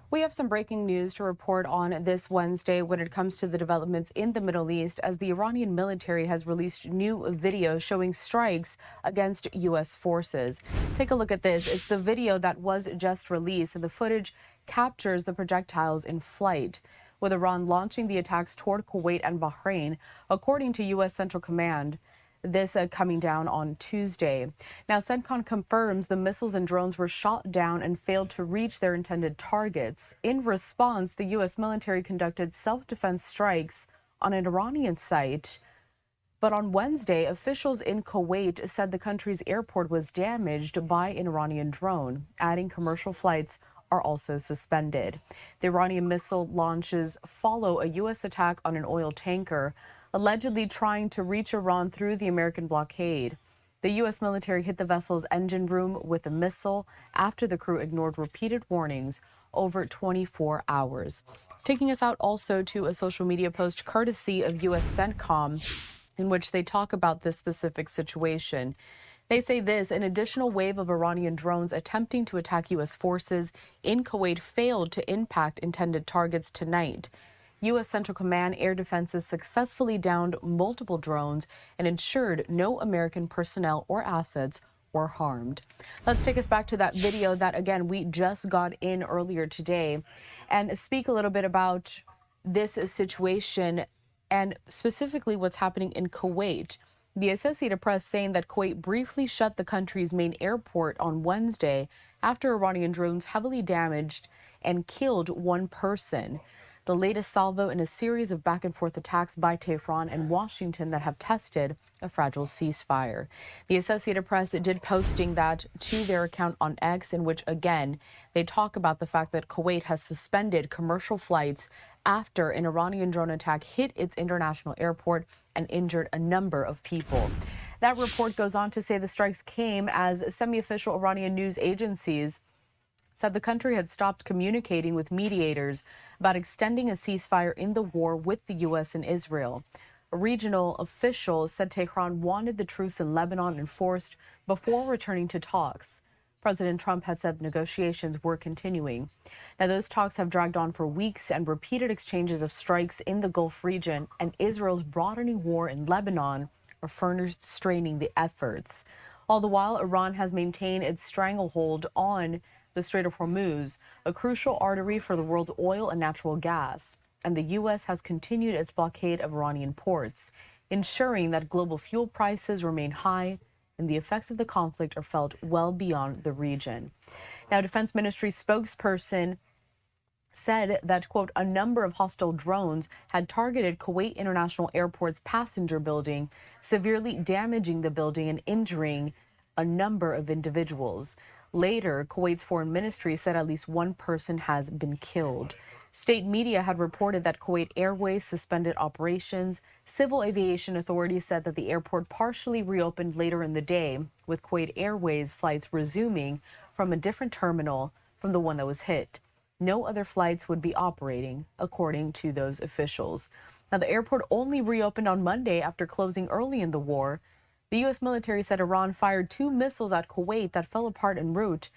We have some breaking news to report on this Wednesday when it comes to the developments in the Middle East, as the Iranian military has released new video showing strikes against U.S. forces. Take a look at this. It's the video that was just released, and the footage captures the projectiles in flight, with Iran launching the attacks toward Kuwait and Bahrain, according to U.S. Central Command. This coming down on Tuesday. Now, CENTCOM confirms the missiles and drones were shot down and failed to reach their intended targets. In response, the U.S. military conducted self-defense strikes on an Iranian site. But on Wednesday, officials in Kuwait said the country's airport was damaged by an Iranian drone, adding commercial flights are also suspended. The Iranian missile launches follow a U.S. attack on an oil tanker, allegedly trying to reach Iran through the American blockade. The U.S. military hit the vessel's engine room with a missile after the crew ignored repeated warnings over 24 hours. Taking us out also to a social media post courtesy of U.S. CENTCOM, in which they talk about this specific situation. They say this: an additional wave of Iranian drones attempting to attack U.S. forces in Kuwait failed to impact intended targets tonight. U.S. Central Command air defenses successfully downed multiple drones and ensured no American personnel or assets were harmed. Let's take us back to that video that, again, we just got in earlier today and speak a little bit about this situation and specifically what's happening in Kuwait. The Associated Press saying that Kuwait briefly shut the country's main airport on Wednesday after Iranian drones heavily damaged and killed one person. The latest salvo in a series of back-and-forth attacks by Tehran and Washington that have tested a fragile ceasefire. The Associated Press did posting that to their account on X, in which, again, they talk about the fact that Kuwait has suspended commercial flights after an Iranian drone attack hit its international airport and injured a number of people. That report goes on to say the strikes came as semi-official Iranian news agencies said the country had stopped communicating with mediators about extending a ceasefire in the war with the U.S. and Israel. A regional official said Tehran wanted the truce in Lebanon enforced before returning to talks. President Trump had said negotiations were continuing. Now, those talks have dragged on for weeks, and repeated exchanges of strikes in the Gulf region and Israel's broadening war in Lebanon are further straining the efforts. All the while, Iran has maintained its stranglehold on the Strait of Hormuz, a crucial artery for the world's oil and natural gas, and the U.S. has continued its blockade of Iranian ports, ensuring that global fuel prices remain high and the effects of the conflict are felt well beyond the region. Now, Defense Ministry spokesperson said that, quote, a number of hostile drones had targeted Kuwait International Airport's passenger building, severely damaging the building and injuring a number of individuals. Later, Kuwait's foreign ministry said at least one person has been killed. State media had reported that Kuwait Airways suspended operations. Civil aviation authorities said that the airport partially reopened later in the day, with Kuwait Airways flights resuming from a different terminal from the one that was hit. No other flights would be operating, according to those officials. Now, the airport only reopened on Monday after closing early in the war. The U.S. military said Iran fired 2 missiles at Kuwait that fell apart en route,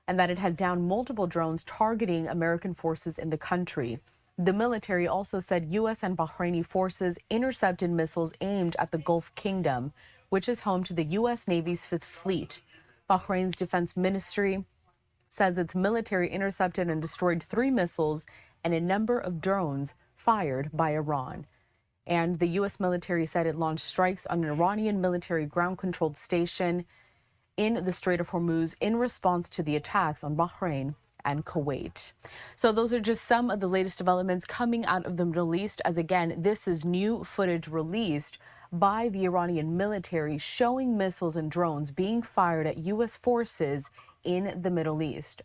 and that it had downed multiple drones targeting American forces in the country. The military also said U.S. and Bahraini forces intercepted missiles aimed at the Gulf Kingdom, which is home to the U.S. Navy's 5th Fleet. Bahrain's defense ministry says its military intercepted and destroyed 3 missiles and a number of drones fired by Iran. And the U.S. military said it launched strikes on an Iranian military ground-controlled station in the Strait of Hormuz in response to the attacks on Bahrain and Kuwait. So those are just some of the latest developments coming out of the Middle East, as, again, this is new footage released by the Iranian military showing missiles and drones being fired at U.S. forces in the Middle East.